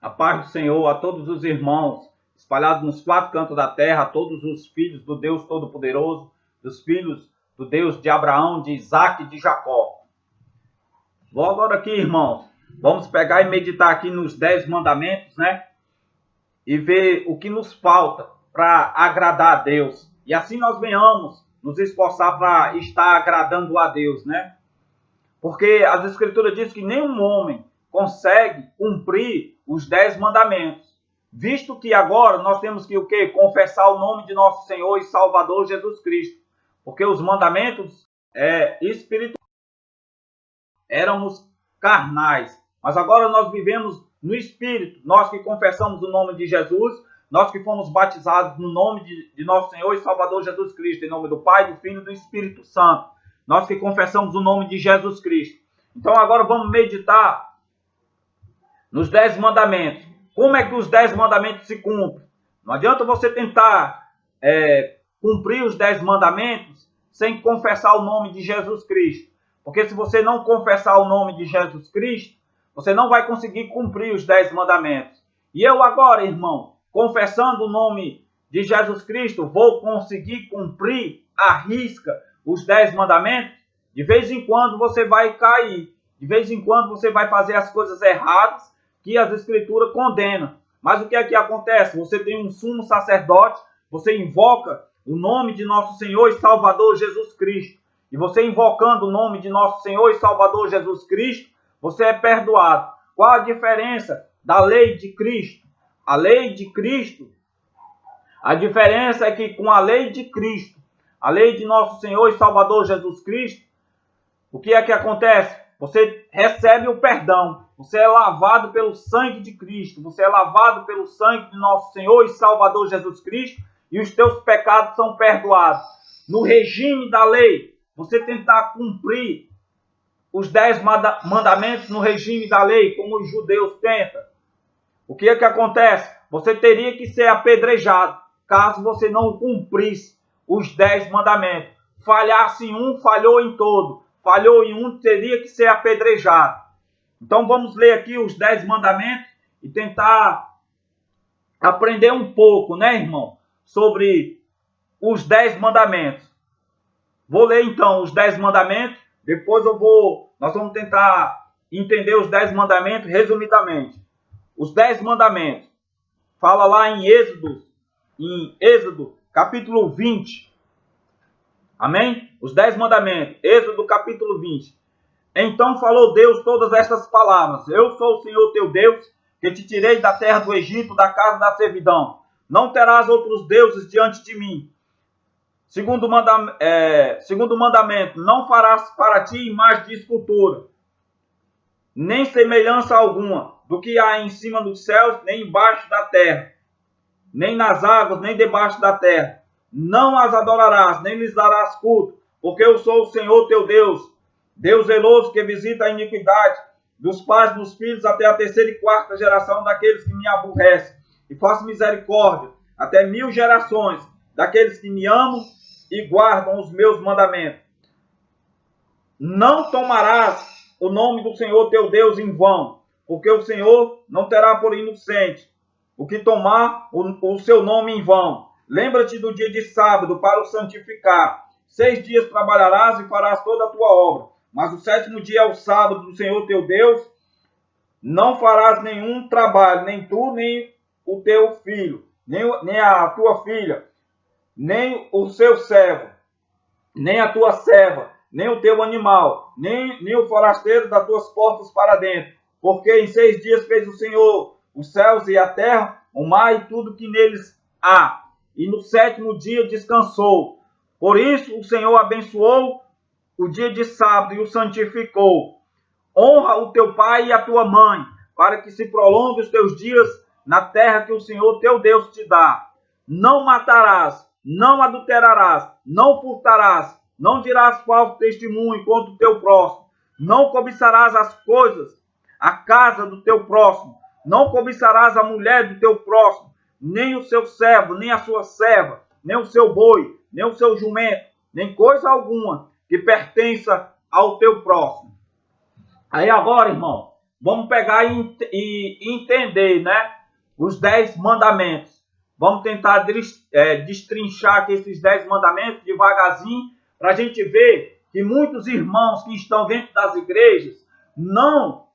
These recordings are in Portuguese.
A paz do Senhor a todos os irmãos, espalhados nos quatro cantos da terra, a todos os filhos do Deus Todo-Poderoso, dos filhos do Deus de Abraão, de Isaac e de Jacó. Vou agora aqui, irmãos, vamos pegar e meditar aqui nos 10 mandamentos, né? E ver o que nos falta para agradar a Deus. E assim nós venhamos nos esforçar para estar agradando a Deus, né? Porque as Escrituras dizem que nenhum homem consegue cumprir os 10 mandamentos. Visto que agora nós temos que o quê? Confessar o nome de nosso Senhor e Salvador Jesus Cristo. Porque os mandamentos espirituais éramos carnais. Mas agora nós vivemos no Espírito. Nós que confessamos o nome de Jesus, nós que fomos batizados no nome de nosso Senhor e Salvador Jesus Cristo, em nome do Pai, do Filho e do Espírito Santo. Nós que confessamos o nome de Jesus Cristo. Então agora vamos meditar nos 10 mandamentos. Como é que os 10 mandamentos se cumprem? Não adianta você tentar cumprir os 10 mandamentos sem confessar o nome de Jesus Cristo. Porque se você não confessar o nome de Jesus Cristo, você não vai conseguir cumprir os 10 mandamentos. E eu agora, irmão, confessando o nome de Jesus Cristo, vou conseguir cumprir à risca os 10 mandamentos? De vez em quando você vai cair. De vez em quando você vai fazer as coisas erradas que as Escrituras condenam. Mas o que é que acontece? Você tem um sumo sacerdote, você invoca o nome de nosso Senhor e Salvador Jesus Cristo. E você invocando o nome de nosso Senhor e Salvador Jesus Cristo, você é perdoado. Qual a diferença da lei de Cristo? A lei de Cristo, a diferença é que com a lei de Cristo, a lei de nosso Senhor e Salvador Jesus Cristo, o que é que acontece? Você recebe o perdão. Você é lavado pelo sangue de Cristo. Você é lavado pelo sangue de nosso Senhor e Salvador Jesus Cristo. E os teus pecados são perdoados. No regime da lei, você tentar cumprir os 10 mandamentos no regime da lei, como os judeus tentam. O que é que acontece? Você teria que ser apedrejado, caso você não cumprisse os 10 mandamentos. Falhasse em um, falhou em todo. Falhou em um, teria que ser apedrejado. Então vamos ler aqui os 10 mandamentos e tentar aprender um pouco, né, irmão, sobre os 10 mandamentos. Vou ler então os 10 mandamentos, depois nós vamos tentar entender os 10 mandamentos resumidamente. Os 10 mandamentos, fala lá em Êxodo capítulo 20. Amém? Os 10 mandamentos, Êxodo capítulo 20. Então falou Deus todas estas palavras. Eu sou o Senhor teu Deus, que te tirei da terra do Egito, da casa da servidão. Não terás outros deuses diante de mim. Segundo mandamento, não farás para ti imagem de escultura, nem semelhança alguma do que há em cima dos céus, nem embaixo da terra, nem nas águas, nem debaixo da terra. Não as adorarás, nem lhes darás culto, porque eu sou o Senhor teu Deus, Deus zeloso que visita a iniquidade dos pais dos filhos até a terceira e quarta geração daqueles que me aborrecem, e faço misericórdia até 1000 gerações daqueles que me amam e guardam os meus mandamentos. Não tomarás o nome do Senhor teu Deus em vão, porque o Senhor não terá por inocente o que tomar o seu nome em vão. Lembra-te do dia de sábado para o santificar. 6 dias trabalharás e farás toda a tua obra, mas o 7º dia é o sábado do Senhor teu Deus. Não farás nenhum trabalho, nem tu, nem o teu filho, nem a tua filha, nem o seu servo, nem a tua serva, nem o teu animal, nem o forasteiro das tuas portas para dentro. Porque em 6 dias fez o Senhor os céus e a terra, o mar e tudo que neles há. E no 7º dia descansou. Por isso o Senhor abençoou o dia de sábado e o santificou. Honra o teu pai e a tua mãe, para que se prolongue os teus dias na terra que o Senhor teu Deus te dá. Não matarás, não adulterarás, não furtarás, não dirás falso testemunho contra o teu próximo, não cobiçarás as coisas, a casa do teu próximo, não cobiçarás a mulher do teu próximo, nem o seu servo, nem a sua serva, nem o seu boi, nem o seu jumento, nem coisa alguma que pertença ao teu próximo. Aí agora, irmão, vamos pegar e entender, né, os 10 mandamentos. Vamos tentar destrinchar aqui esses 10 mandamentos devagarzinho, para a gente ver que muitos irmãos que estão dentro das igrejas não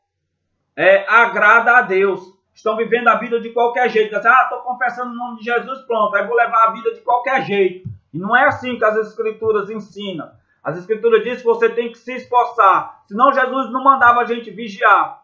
agrada a Deus. Estão vivendo a vida de qualquer jeito. Dizem, estou confessando o nome de Jesus, pronto, aí vou levar a vida de qualquer jeito. E não é assim que as Escrituras ensinam. As Escrituras dizem que você tem que se esforçar. Senão Jesus não mandava a gente vigiar.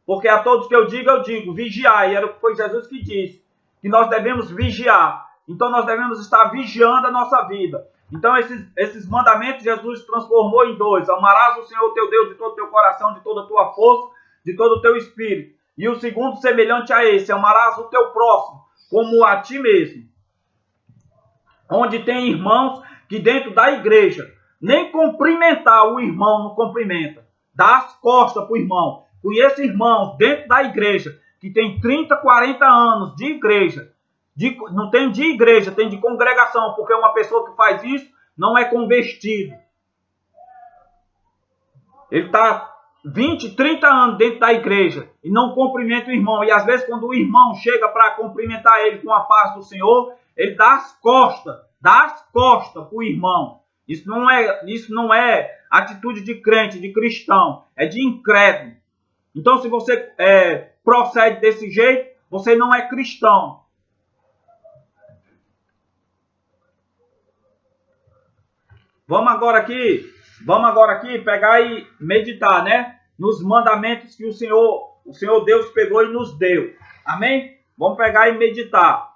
Porque a todos que eu digo, vigiar. E era o que foi Jesus que disse. Que nós devemos vigiar. Então nós devemos estar vigiando a nossa vida. Então esses mandamentos Jesus transformou em 2. Amarás o Senhor teu Deus de todo o teu coração, de toda a tua força, de todo o teu espírito. E o segundo semelhante a esse, amarás o teu próximo como a ti mesmo. Onde tem irmãos que dentro da igreja, nem cumprimentar o irmão não cumprimenta. Dá as costas para o irmão. Conheço irmãos dentro da igreja que tem 30, 40 anos de igreja. Não tem de igreja, tem de congregação, porque uma pessoa que faz isso não é convertido. Ele está 20, 30 anos dentro da igreja e não cumprimenta o irmão. E às vezes quando o irmão chega para cumprimentar ele com a paz do Senhor, ele dá as costas para o irmão. Isso não é atitude de crente, de cristão, é de incrédulo. Então se você procede desse jeito, você não é cristão. Vamos agora aqui pegar e meditar, né? Nos mandamentos que o Senhor Deus pegou e nos deu. Amém? Vamos pegar e meditar.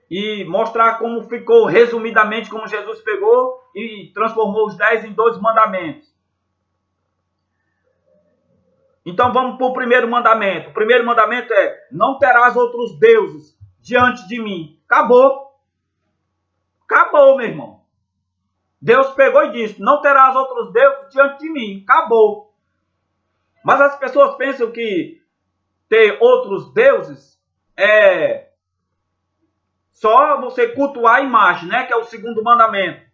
E mostrar como ficou resumidamente, como Jesus pegou e transformou os 10 em 2 mandamentos. Então vamos para o primeiro mandamento. O primeiro mandamento é: não terás outros deuses diante de mim. Acabou. Acabou, meu irmão. Deus pegou e disse: não terás outros deuses diante de mim. Acabou. Mas as pessoas pensam que ter outros deuses é só você cultuar a imagem, né? Que é o segundo mandamento.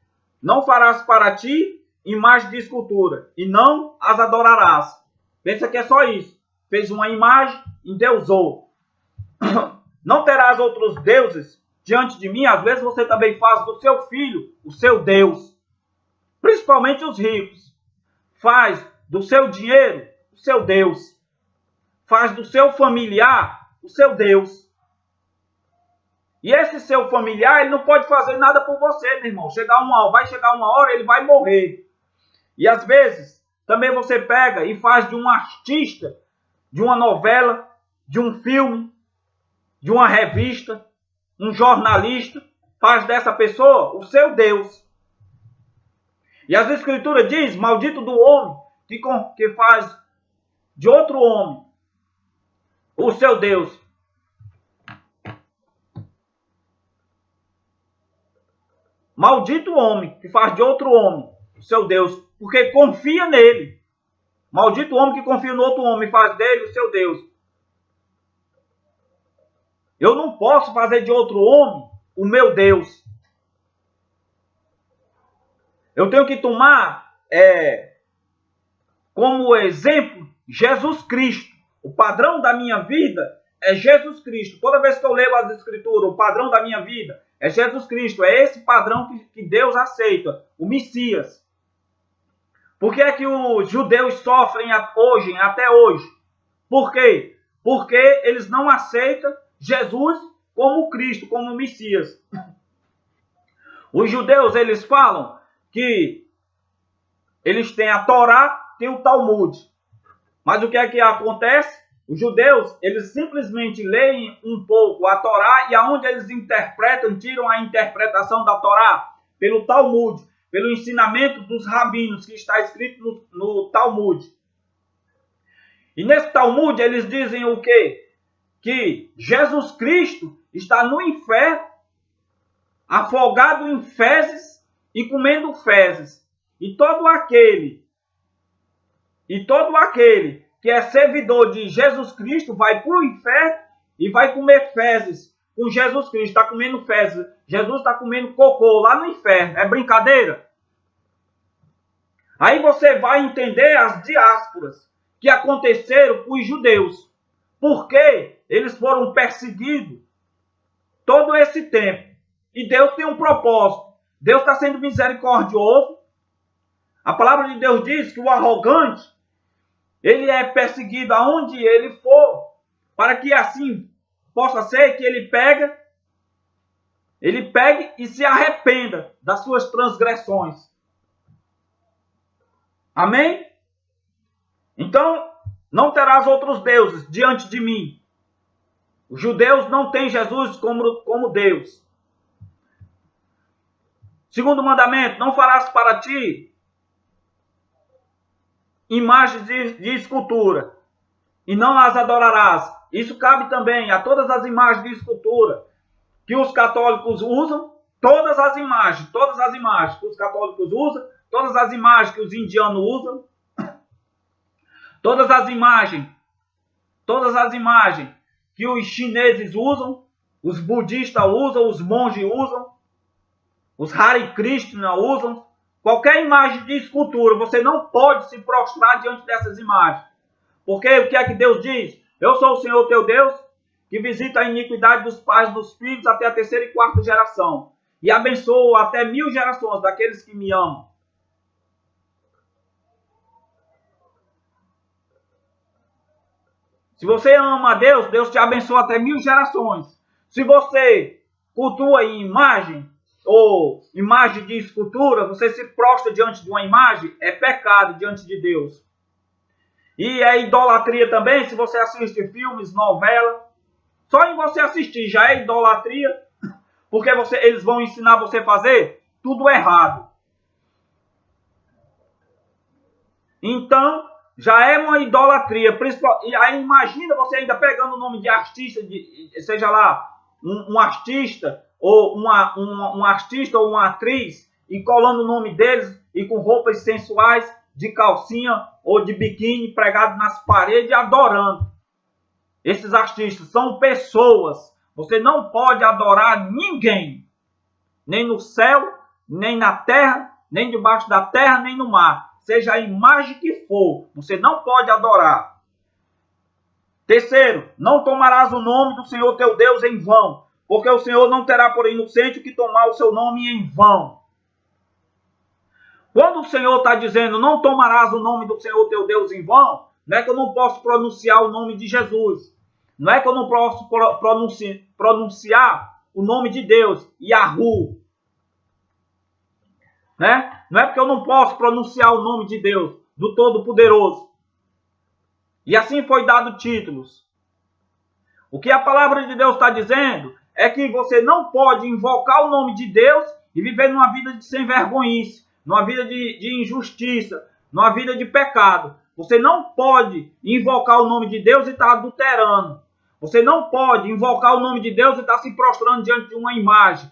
Não farás para ti imagem de escultura e não as adorarás. Pensa que é só isso. Fez uma imagem, endeusou. Não terás outros deuses diante de mim. Às vezes você também faz do seu filho o seu Deus. Principalmente os ricos. Faz do seu dinheiro o seu Deus. Faz do seu familiar o seu Deus. E esse seu familiar, ele não pode fazer nada por você, meu irmão. Vai chegar uma hora, ele vai morrer. E às vezes, também você pega e faz de um artista, de uma novela, de um filme, de uma revista, um jornalista, faz dessa pessoa o seu Deus. E as Escrituras diz: maldito do homem que faz de outro homem o seu Deus. Maldito o homem que faz de outro homem o seu Deus, porque confia nele. Maldito o homem que confia no outro homem e faz dele o seu Deus. Eu não posso fazer de outro homem o meu Deus. Eu tenho que tomar como exemplo Jesus Cristo. O padrão da minha vida é Jesus Cristo. Toda vez que eu leio as Escrituras, o padrão da minha vida é Jesus Cristo. É esse padrão que Deus aceita, o Messias. Por que é que os judeus sofrem até hoje? Por quê? Porque eles não aceitam Jesus como Cristo, como Messias. Os judeus, eles falam que eles têm a Torá, tem o Talmud. Mas o que é que acontece? Os judeus, eles simplesmente leem um pouco a Torá e aonde eles interpretam, tiram a interpretação da Torá pelo Talmud, pelo ensinamento dos rabinos que está escrito no Talmud. E nesse Talmud eles dizem o quê? Que Jesus Cristo está no inferno, afogado em fezes e comendo fezes. E todo aquele que é servidor de Jesus Cristo vai para o inferno e vai comer fezes com Jesus Cristo. Está comendo fezes. Jesus está comendo cocô lá no inferno. É brincadeira? Aí você vai entender as diásporas. que aconteceram com os judeus. Porque eles foram perseguidos todo esse tempo. E Deus tem um propósito. Deus está sendo misericordioso. A palavra de Deus diz que o arrogante, ele é perseguido aonde ele for, para que assim possa ser que ele pegue e se arrependa das suas transgressões. Amém? Então, não terás outros deuses diante de mim. Os judeus não têm Jesus como Deus. Segundo mandamento, não farás para ti imagens de escultura, e não as adorarás. Isso cabe também a todas as imagens de escultura que os católicos usam, todas as imagens que os católicos usam, todas as imagens que os indianos usam, todas as imagens que os chineses usam, os budistas usam, os monges usam, os Hare Krishna usam. Qualquer imagem de escultura, você não pode se prostrar diante dessas imagens. Porque o que é que Deus diz? Eu sou o Senhor teu Deus, que visita a iniquidade dos pais e dos filhos até a 3ª e 4ª geração. E abençoo até 1000 gerações daqueles que me amam. Se você ama a Deus, Deus te abençoa até 1000 gerações. Se você cultua em imagem, ou imagem de escultura, você se prostra diante de uma imagem, é pecado diante de Deus. E é idolatria também, se você assiste filmes, novela. Só em você assistir já é idolatria, porque eles vão ensinar você a fazer tudo errado. Então, já é uma idolatria. E aí imagina você ainda pegando o nome de artista, seja lá um artista, ou um artista ou uma atriz, e colando o nome deles, e com roupas sensuais, de calcinha ou de biquíni, pregado nas paredes, adorando. Esses artistas são pessoas. Você não pode adorar ninguém. Nem no céu, nem na terra, nem debaixo da terra, nem no mar. Seja a imagem que for, você não pode adorar. Terceiro, não tomarás o nome do Senhor teu Deus em vão, porque o Senhor não terá por inocente o que tomar o seu nome em vão. Quando o Senhor está dizendo, não tomarás o nome do Senhor teu Deus em vão, não é que eu não posso pronunciar o nome de Jesus. Não é que eu não posso pronunciar o nome de Deus, Yahu. Né? Não é porque eu não posso pronunciar o nome de Deus, do Todo-Poderoso. E assim foi dado títulos. O que a palavra de Deus está dizendo é que você não pode invocar o nome de Deus e viver numa vida de sem vergonhice, numa vida de injustiça, numa vida de pecado. Você não pode invocar o nome de Deus e estar adulterando. Você não pode invocar o nome de Deus e estar se prostrando diante de uma imagem.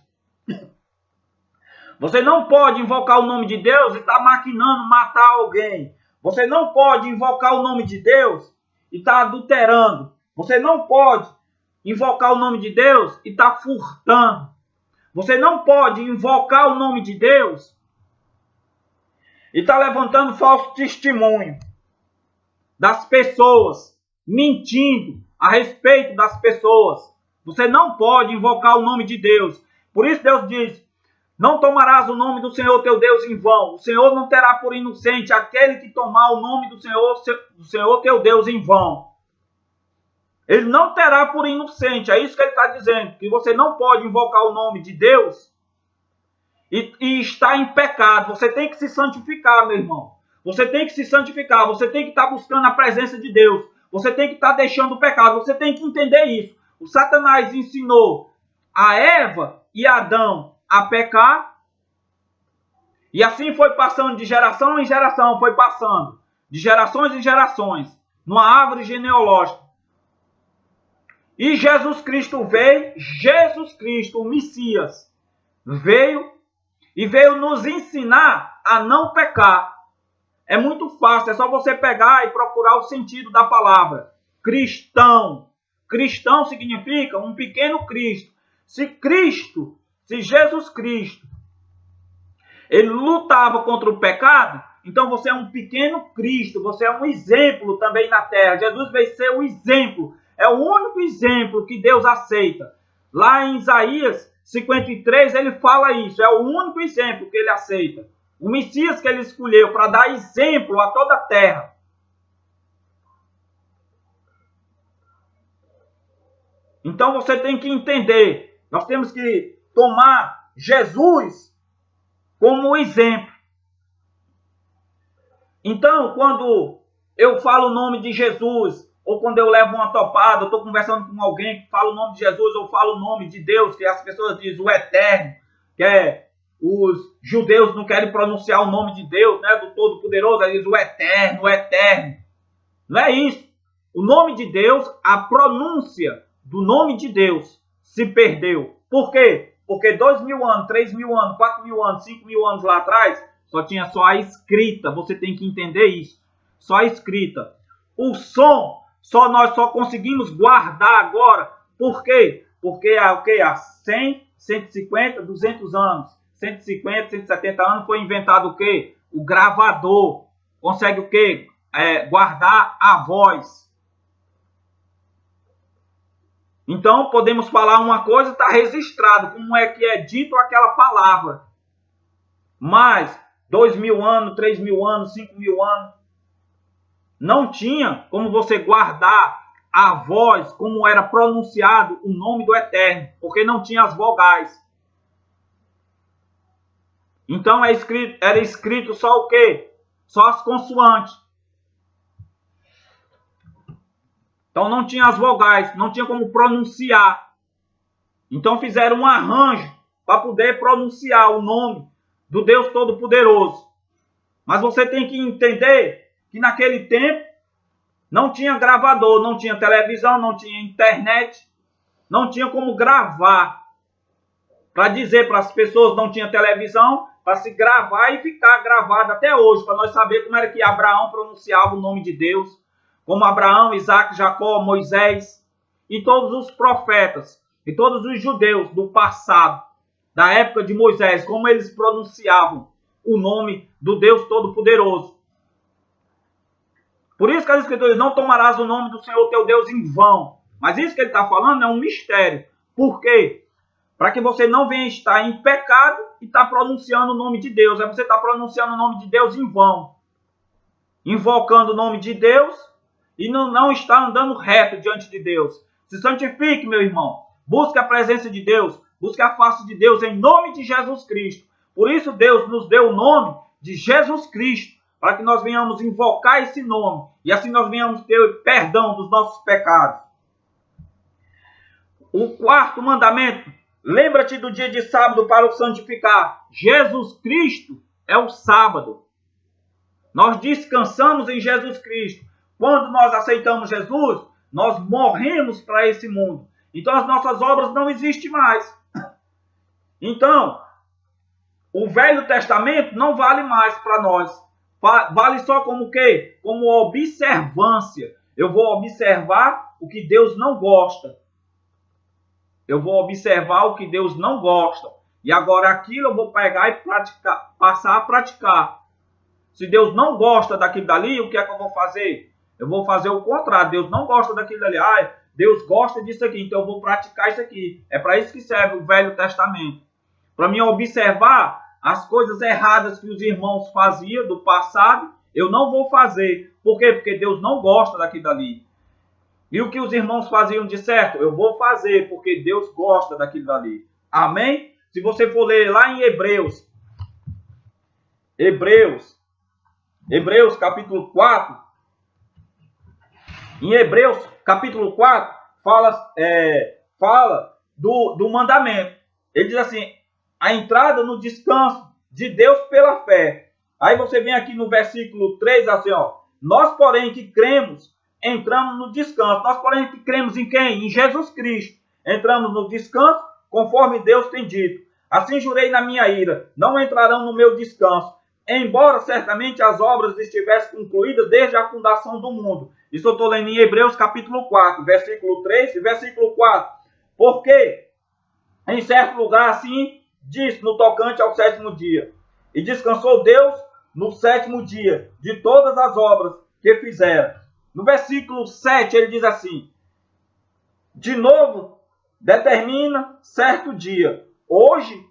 Você não pode invocar o nome de Deus e estar maquinando matar alguém. Você não pode invocar o nome de Deus e estar adulterando. Você não pode invocar o nome de Deus e estar furtando. Você não pode invocar o nome de Deus e estar levantando falso testemunho das pessoas, mentindo a respeito das pessoas. Você não pode invocar o nome de Deus. Por isso Deus diz, não tomarás o nome do Senhor teu Deus em vão. O Senhor não terá por inocente aquele que tomar o nome do Senhor teu Deus em vão. Ele não terá por inocente. É isso que ele está dizendo. Que você não pode invocar o nome de Deus e estar em pecado. Você tem que se santificar, meu irmão. Você tem que se santificar. Você tem que estar buscando a presença de Deus. Você tem que estar deixando o pecado. Você tem que entender isso. O Satanás ensinou a Eva e a Adão a pecar. E assim foi passando de geração em geração. Foi passando de gerações em gerações. Numa árvore genealógica. E Jesus Cristo veio. Jesus Cristo, o Messias, veio. E veio nos ensinar a não pecar. É muito fácil. É só você pegar e procurar o sentido da palavra. Cristão. Cristão significa um pequeno Cristo. Se Jesus Cristo, ele lutava contra o pecado, Então você é um pequeno Cristo, você é um exemplo também na terra. Jesus veio ser o exemplo, é o único exemplo que Deus aceita. Lá em Isaías 53 ele fala isso, é o único exemplo que ele aceita. O Messias que ele escolheu para dar exemplo a toda a terra. Então você tem que entender, nós temos que tomar Jesus como exemplo. Então, quando eu falo o nome de Jesus, ou quando eu levo uma topada, eu estou conversando com alguém que fala o nome de Jesus, ou falo o nome de Deus, que as pessoas dizem o Eterno, que os judeus não querem pronunciar o nome de Deus, né, do Todo-Poderoso, eles dizem o Eterno, o Eterno. Não é isso. O nome de Deus, a pronúncia do nome de Deus se perdeu. Por quê? Porque 2.000 anos, 3.000 anos, 4.000 anos, 5.000 anos lá atrás, só tinha só a escrita. Você tem que entender isso. Só a escrita. O som, nós só conseguimos guardar agora. Por quê? Porque há 100, 150, 200 anos, 150, 170 anos foi inventado o quê? O gravador. Consegue o quê? Guardar a voz. Então, podemos falar uma coisa, está registrado, como é que é dito aquela palavra. Mas, 2.000 anos, 3.000 anos, 5.000 anos, não tinha como você guardar a voz, como era pronunciado o nome do Eterno, porque não tinha as vogais. Então, era escrito só o quê? Só as consoantes. Então não tinha as vogais, não tinha como pronunciar. Então fizeram um arranjo para poder pronunciar o nome do Deus Todo-Poderoso. Mas você tem que entender que naquele tempo não tinha gravador, não tinha televisão, não tinha internet, não tinha como gravar. Para dizer para as pessoas, não tinha televisão, para se gravar e ficar gravado até hoje, para nós saber como era que Abraão pronunciava o nome de Deus. Como Abraão, Isaac, Jacó, Moisés e todos os profetas e todos os judeus do passado, da época de Moisés, como eles pronunciavam o nome do Deus Todo-Poderoso. Por isso que as Escrituras não tomarás o nome do Senhor teu Deus em vão. Mas isso que ele está falando é um mistério. Por quê? Para que você não venha estar em pecado e estar pronunciando o nome de Deus. Aí você está pronunciando o nome de Deus em vão. Invocando o nome de Deus e não está andando reto diante de Deus. Se santifique, meu irmão. Busque a presença de Deus. Busque a face de Deus em nome de Jesus Cristo. Por isso Deus nos deu o nome de Jesus Cristo, para que nós venhamos invocar esse nome. E assim nós venhamos ter perdão dos nossos pecados. O quarto mandamento. Lembra-te do dia de sábado para o santificar. Jesus Cristo é o sábado. Nós descansamos em Jesus Cristo. Quando nós aceitamos Jesus, nós morremos para esse mundo. Então as nossas obras não existem mais. Então, o Velho Testamento não vale mais para nós. Vale só como o quê? Como observância. Eu vou observar o que Deus não gosta. Eu vou observar o que Deus não gosta. E agora aquilo eu vou pegar e passar a praticar. Se Deus não gosta daquilo dali, o que é que eu vou fazer? Eu vou fazer o contrário. Deus não gosta daquilo ali. Deus gosta disso aqui, então eu vou praticar isso aqui. É para isso que serve o Velho Testamento. Para mim observar as coisas erradas que os irmãos faziam do passado, eu não vou fazer. Por quê? Porque Deus não gosta daquilo ali. E o que os irmãos faziam de certo, eu vou fazer, porque Deus gosta daquilo dali. Amém? Se você for ler lá em Hebreus capítulo 4, em Hebreus, capítulo 4, fala do mandamento. Ele diz assim, a entrada no descanso de Deus pela fé. Aí você vem aqui no versículo 3, assim, ó. Nós, porém, que cremos, entramos no descanso. Nós, porém, que cremos em quem? Em Jesus Cristo. Entramos no descanso, conforme Deus tem dito. Assim jurei na minha ira, não entrarão no meu descanso, embora certamente as obras estivessem concluídas desde a fundação do mundo. Isso eu estou lendo em Hebreus capítulo 4, versículo 3 e versículo 4. Porque em certo lugar assim diz no tocante ao sétimo dia. E descansou Deus no 7º dia de todas as obras que fizeram. No versículo 7 ele diz assim: de novo, determina certo dia. Hoje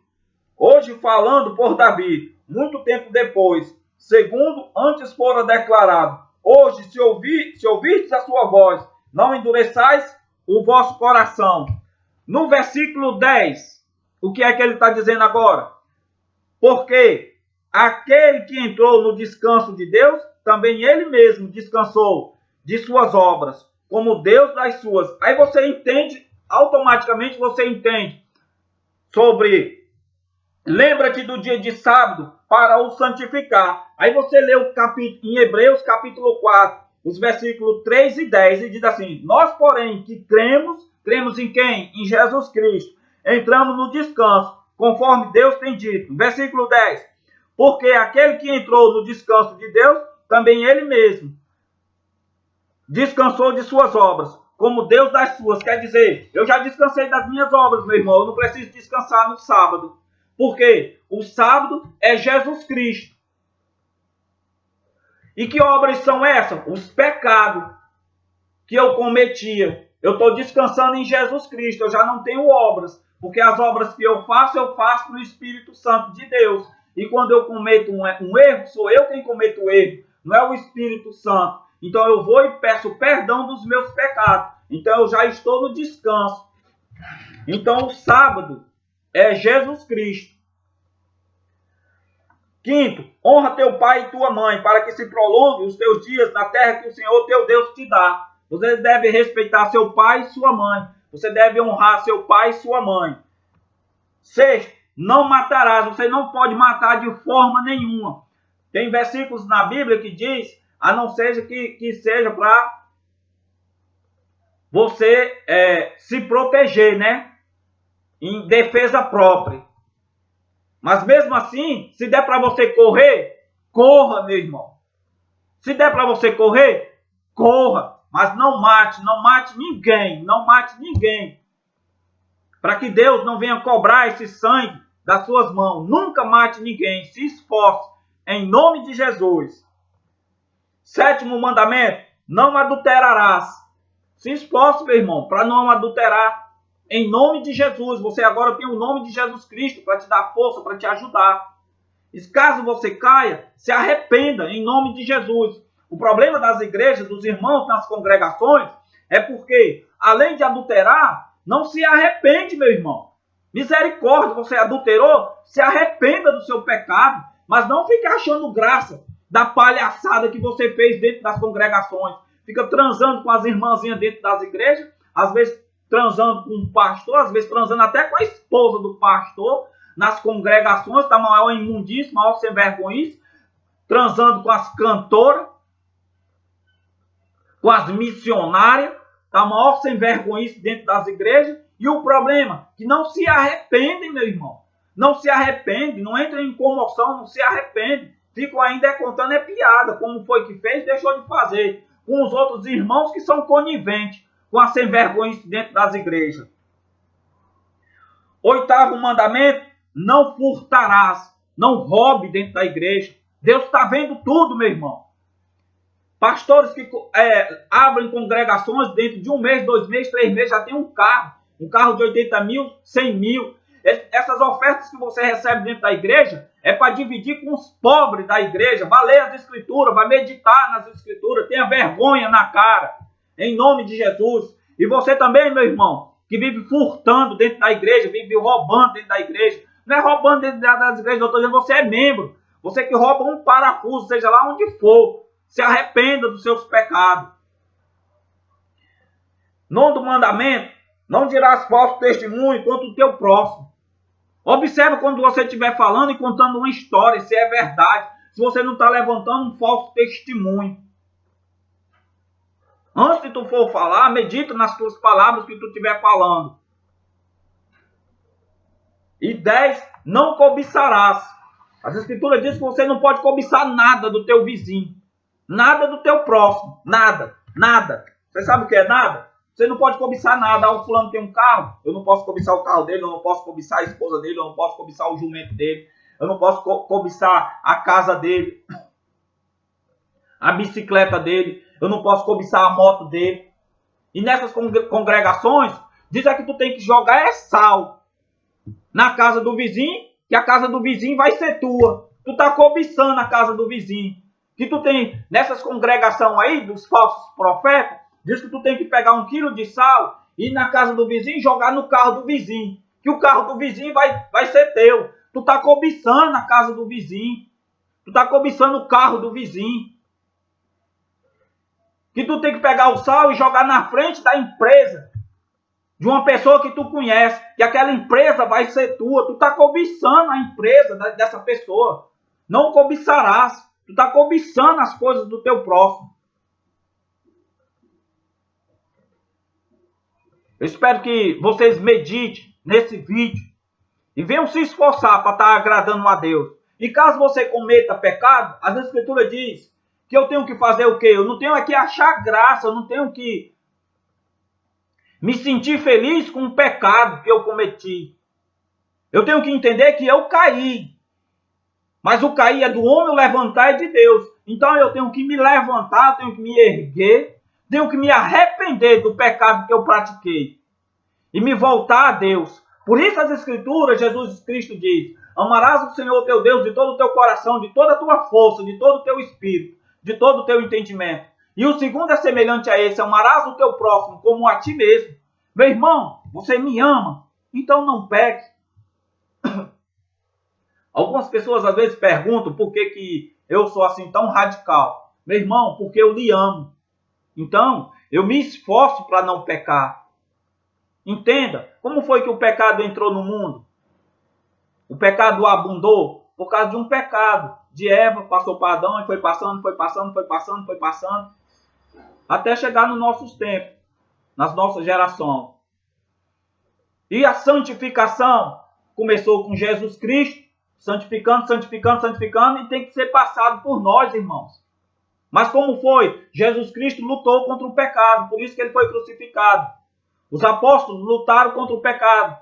falando por Davi, muito tempo depois, segundo antes fora declarado. Hoje, se ouvirdes a sua voz, não endureçais o vosso coração. No versículo 10, o que é que ele está dizendo agora? Porque aquele que entrou no descanso de Deus, também ele mesmo descansou de suas obras, como Deus das suas. Aí você entende, automaticamente você entende sobre... Lembra-te do dia de sábado para o santificar. Aí você lê o capítulo, em Hebreus capítulo 4, os versículos 3 e 10, e diz assim: nós, porém, que cremos em quem? Em Jesus Cristo. Entramos no descanso, conforme Deus tem dito. Versículo 10. Porque aquele que entrou no descanso de Deus, também ele mesmo descansou de suas obras, como Deus das suas. Quer dizer, eu já descansei das minhas obras, meu irmão. Eu não preciso descansar no sábado. Porque o sábado é Jesus Cristo. E que obras são essas? Os pecados que eu cometia. Eu estou descansando em Jesus Cristo. Eu já não tenho obras. Porque as obras que eu faço no Espírito Santo de Deus. E quando eu cometo um erro, sou eu quem cometo o erro. Não é o Espírito Santo. Então eu vou e peço perdão dos meus pecados. Então eu já estou no descanso. Então o sábado é Jesus Cristo. Quinto, honra teu pai e tua mãe, para que se prolongue os teus dias na terra que o Senhor teu Deus te dá. Você deve respeitar seu pai e sua mãe. Você deve honrar seu pai e sua mãe. Sexto, não matarás. Você não pode matar de forma nenhuma. Tem versículos na Bíblia que diz, a não ser que seja para você se proteger, né? Em defesa própria. Mas mesmo assim, se der para você correr, corra, meu irmão. Se der para você correr, corra. Mas não mate ninguém. Não mate ninguém. Para que Deus não venha cobrar esse sangue das suas mãos. Nunca mate ninguém. Se esforce em nome de Jesus. Sétimo mandamento, não adulterarás. Se esforce, meu irmão, para não adulterar. Em nome de Jesus. Você agora tem o nome de Jesus Cristo para te dar força, para te ajudar. E caso você caia, se arrependa em nome de Jesus. O problema das igrejas, dos irmãos nas congregações, é porque, além de adulterar, não se arrepende, meu irmão. Misericórdia, você adulterou, se arrependa do seu pecado, mas não fique achando graça da palhaçada que você fez dentro das congregações. Fica transando com as irmãzinhas dentro das igrejas, às vezes transando com o pastor, às vezes transando até com a esposa do pastor, nas congregações, tá maior imundício, maior sem vergonhice, transando com as cantoras, com as missionárias, tá maior sem vergonhice dentro das igrejas, e o problema, que não se arrependem, meu irmão, não se arrepende, não entra em comoção, não se arrepende, ficam ainda contando piada, como foi que fez, deixou de fazer, com os outros irmãos que são coniventes, com a sem vergonha dentro das igrejas. Oitavo mandamento, não furtarás, não roube dentro da igreja. Deus está vendo tudo, meu irmão. Pastores que abrem congregações dentro de 1 mês, 2 meses, 3 meses, já tem um carro de 80 mil, 100 mil. Essas ofertas que você recebe dentro da igreja é para dividir com os pobres da igreja. Vai ler as escrituras, vai meditar nas escrituras, tenha vergonha na cara. Em nome de Jesus. E você também, meu irmão, que vive furtando dentro da igreja, vive roubando dentro da igreja. Não é roubando dentro das igrejas, eu estou dizendo, você é membro. Você que rouba um parafuso, seja lá onde for, se arrependa dos seus pecados. Nono mandamento, não dirás falso testemunho contra o teu próximo. Observe quando você estiver falando e contando uma história, se é verdade, se você não está levantando um falso testemunho. Antes de tu for falar, medita nas tuas palavras que tu estiver falando. E 10, não cobiçarás. As escrituras dizem que você não pode cobiçar nada do teu vizinho. Nada do teu próximo. Nada. Nada. Você sabe o que é nada? Você não pode cobiçar nada. O fulano tem um carro, eu não posso cobiçar o carro dele, eu não posso cobiçar a esposa dele, eu não posso cobiçar o jumento dele. Eu não posso cobiçar a casa dele, a bicicleta dele. Eu não posso cobiçar a moto dele. E nessas congregações, diz que tu tem que jogar sal na casa do vizinho, que a casa do vizinho vai ser tua. Tu tá cobiçando a casa do vizinho. Que tu tem, nessas congregações aí, dos falsos profetas, diz que tu tem que pegar 1 quilo de sal e ir na casa do vizinho e jogar no carro do vizinho. Que o carro do vizinho vai ser teu. Tu tá cobiçando a casa do vizinho. Tu tá cobiçando o carro do vizinho. Que tu tem que pegar o sal e jogar na frente da empresa. De uma pessoa que tu conhece. Que aquela empresa vai ser tua. Tu tá cobiçando a empresa dessa pessoa. Não cobiçarás. Tu tá cobiçando as coisas do teu próximo. Eu espero que vocês meditem nesse vídeo. E venham se esforçar para estar agradando a Deus. E caso você cometa pecado, as Escrituras diz que eu tenho que fazer o quê? Eu não tenho que achar graça, eu não tenho que me sentir feliz com o pecado que eu cometi. Eu tenho que entender que eu caí. Mas o cair é do homem, o levantar é de Deus. Então eu tenho que me levantar, eu tenho que me erguer, tenho que me arrepender do pecado que eu pratiquei. E me voltar a Deus. Por isso as Escrituras, Jesus Cristo diz: amarás o Senhor teu Deus de todo o teu coração, de toda a tua força, de todo o teu espírito, de todo o teu entendimento. E o segundo é semelhante a esse: amarás o teu próximo como a ti mesmo. Meu irmão, você me ama, então não peque. Algumas pessoas às vezes perguntam por que eu sou assim tão radical. Meu irmão, porque eu lhe amo. Então, eu me esforço para não pecar. Entenda, como foi que o pecado entrou no mundo? O pecado abundou por causa de um pecado. De Eva, passou para Adão e foi passando, até chegar nos nossos tempos, nas nossas gerações. E a santificação começou com Jesus Cristo, santificando, e tem que ser passado por nós, irmãos. Mas como foi? Jesus Cristo lutou contra o pecado, por isso que ele foi crucificado. Os apóstolos lutaram contra o pecado.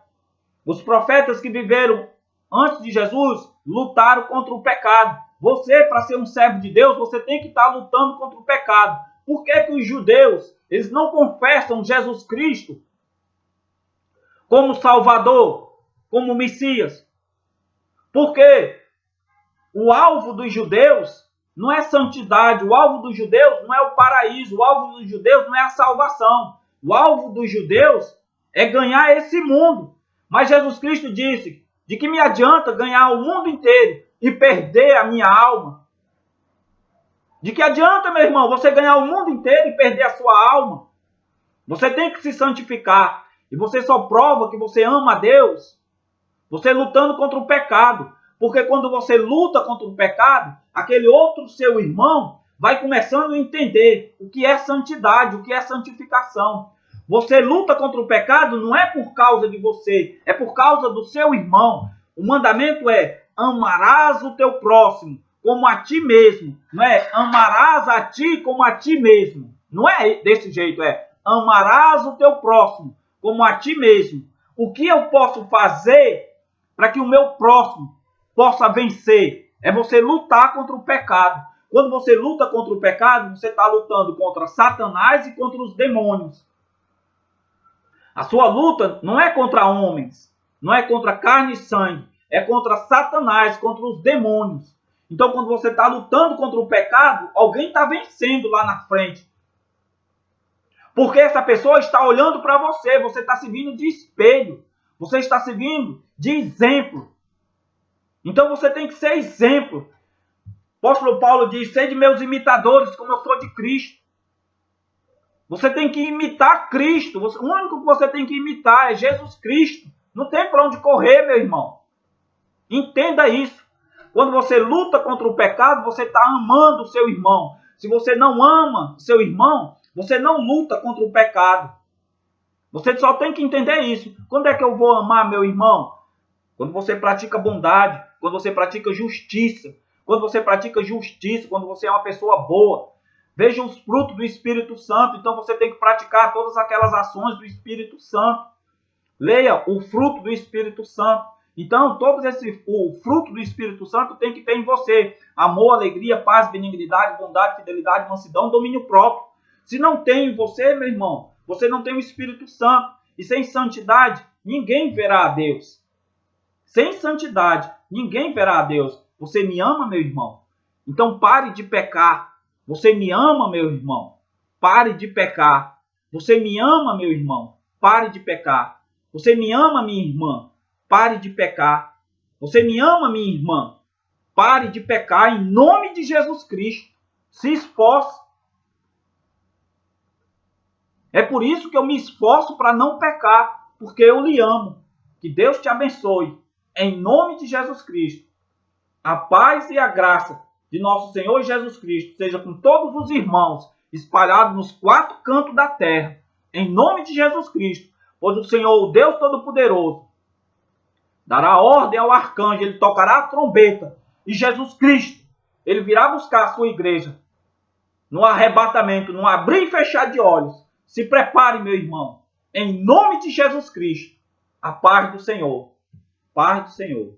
Os profetas que viveram antes de Jesus lutaram contra o pecado. Você, para ser um servo de Deus, você tem que estar lutando contra o pecado. Por que os judeus, eles não confessam Jesus Cristo como Salvador, como Messias? Porque o alvo dos judeus não é santidade, o alvo dos judeus não é o paraíso, o alvo dos judeus não é a salvação. O alvo dos judeus é ganhar esse mundo. Mas Jesus Cristo disse: de que me adianta ganhar o mundo inteiro e perder a minha alma? De que adianta, meu irmão, você ganhar o mundo inteiro e perder a sua alma? Você tem que se santificar. E você só prova que você ama a Deus você lutando contra o pecado. Porque quando você luta contra o pecado, aquele outro seu irmão vai começando a entender o que é santidade, o que é santificação. Você luta contra o pecado não é por causa de você, é por causa do seu irmão. O mandamento é: amarás o teu próximo como a ti mesmo. Não é amarás a ti como a ti mesmo. Não é desse jeito, é amarás o teu próximo como a ti mesmo. O que eu posso fazer para que o meu próximo possa vencer? É você lutar contra o pecado. Quando você luta contra o pecado, você está lutando contra Satanás e contra os demônios. A sua luta não é contra homens, não é contra carne e sangue, é contra Satanás, contra os demônios. Então, quando você está lutando contra o pecado, alguém está vencendo lá na frente. Porque essa pessoa está olhando para você, você está servindo de espelho, você está servindo de exemplo. Então, você tem que ser exemplo. O apóstolo Paulo diz: sede meus imitadores, como eu sou de Cristo. Você tem que imitar Cristo. O único que você tem que imitar é Jesus Cristo. Não tem para onde correr, meu irmão. Entenda isso. Quando você luta contra o pecado, você está amando o seu irmão. Se você não ama o seu irmão, você não luta contra o pecado. Você só tem que entender isso. Quando é que eu vou amar meu irmão? Quando você pratica bondade, quando você pratica justiça. Quando você pratica justiça, quando você é uma pessoa boa. Veja os frutos do Espírito Santo. Então você tem que praticar todas aquelas ações do Espírito Santo. Leia o fruto do Espírito Santo. Então, o fruto do Espírito Santo tem que ter em você: amor, alegria, paz, benignidade, bondade, fidelidade, mansidão, domínio próprio. Se não tem em você, meu irmão, você não tem o Espírito Santo. E sem santidade, ninguém verá a Deus. Sem santidade, ninguém verá a Deus. Você me ama, meu irmão? Então pare de pecar. Você me ama, meu irmão? Pare de pecar. Você me ama, meu irmão? Pare de pecar. Você me ama, minha irmã? Pare de pecar. Você me ama, minha irmã? Pare de pecar em nome de Jesus Cristo. Se esforce. É por isso que eu me esforço para não pecar, porque eu lhe amo. Que Deus te abençoe. Em nome de Jesus Cristo. A paz e a graça de nosso Senhor Jesus Cristo seja com todos os irmãos espalhados nos 4 cantos da terra. Em nome de Jesus Cristo. Pois o Senhor, o Deus Todo-Poderoso, dará ordem ao arcanjo, ele tocará a trombeta. E Jesus Cristo, ele virá buscar a sua igreja no arrebatamento, no abrir e fechar de olhos. Se prepare, meu irmão. Em nome de Jesus Cristo. A paz do Senhor. Paz do Senhor.